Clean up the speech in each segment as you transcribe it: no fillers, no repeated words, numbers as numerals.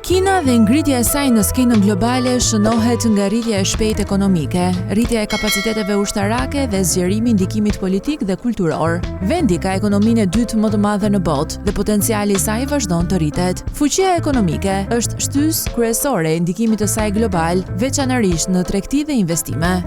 Kina dhe ngritja e saj në skenën globale shënohet nga rritja e shpejtë ekonomike, rritja e kapaciteteve ushtarake dhe zgjerimi i ndikimit politik dhe kulturor. Vendi ka ekonominë e dytë më të madhe në botë dhe potenciali i saj vazhdon të rritet. Fuqia ekonomike është shtysë kryesore e ndikimit të saj global, veçanërisht në tregti dhe investime.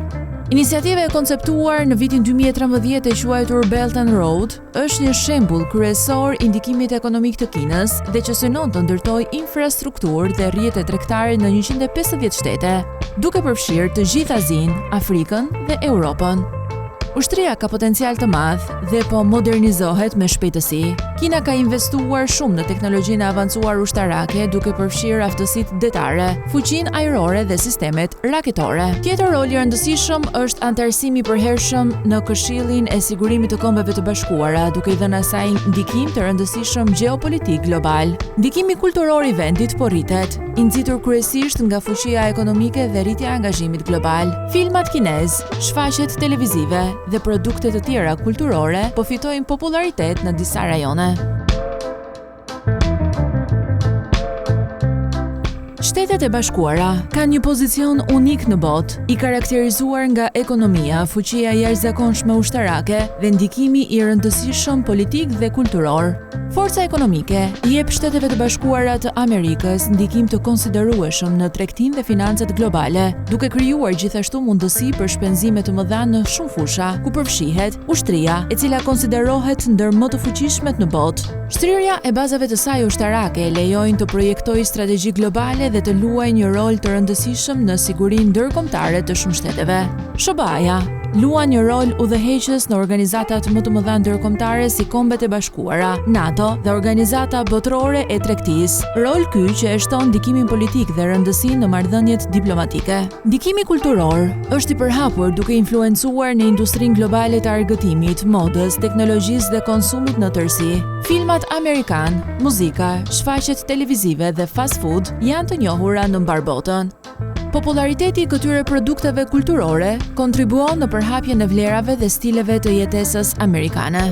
Iniciativa e konceptuar në vitin 2013 e quajtur Belt and Road është një shembull kryesor i ndikimit ekonomik të Kinës dhe që synon të ndërtojë infrastrukturë dhe rrjete tregtare në 150 shtete, duke përfshirë të gjithë Azinë, Afrikën dhe Europën. Ushtria ka potencial të madh dhe po modernizohet me shpejtësi. Kina ka investuar shumë në teknologjinë e avancuar ushtarake duke përfshirë aftësitë detare, fuqinë ajrore dhe sistemet raketore. Tjetër rol i rëndësishëm është anëtarësimi i përhershëm në Këshillin e Sigurimit të Kombeve të Bashkuara, duke i dhënë asaj ndikim të rëndësishëm gjeopolitik global. Ndikimi kulturor i vendit po rritet, i nxitur kryesisht nga fuqia ekonomike dhe rritja e angazhimit global. Filmat kinez, shfaqjet televizive dhe produkte të tjera kulturore po fitojnë popularitet në disa rajone. Shtetet e Bashkuara kanë një pozicion unik në botë, i karakterizuar nga ekonomia, fuqia jashtëzakonshme ushtarake dhe ndikimi i rëndësishëm politik dhe kulturor. Forca ekonomike i jep Shteteve të Bashkuara të Amerikës ndikim të konsiderueshëm në tregtinë dhe financat globale, duke krijuar gjithashtu mundësi për shpenzime të mëdha në shumë fusha, ku përfshihet ushtria, e cila konsiderohet ndër më të fuqishmet në botë. Shtrirja e bazave të saj ushtarake lejojnë të projektojë strategji globale dhe të luajë një rol të rëndësishëm në sigurinë ndërkombëtare të shumë shteteve. SBA luan një rol udhëheqës në organizatat më të mëdha ndërkombëtare si Kombet e Bashkuara, NATO dhe Organizata Botërore e Tregtisë, rol ky që e shton ndikimin politik dhe rëndësinë në marrëdhëniet diplomatike. Ndikimi kulturor është i përhapur duke influencuar në industrinë globale të argëtimit, modës, teknologjisë dhe konsumit në tërësi. Filmat amerikan, muzika, shfaqjet televizive dhe fast food janë të njohura në mbar botën. Populariteti i këtyre produkteve kulturore kontribuon në përhapjen e vlerave dhe stileve të jetesës amerikane.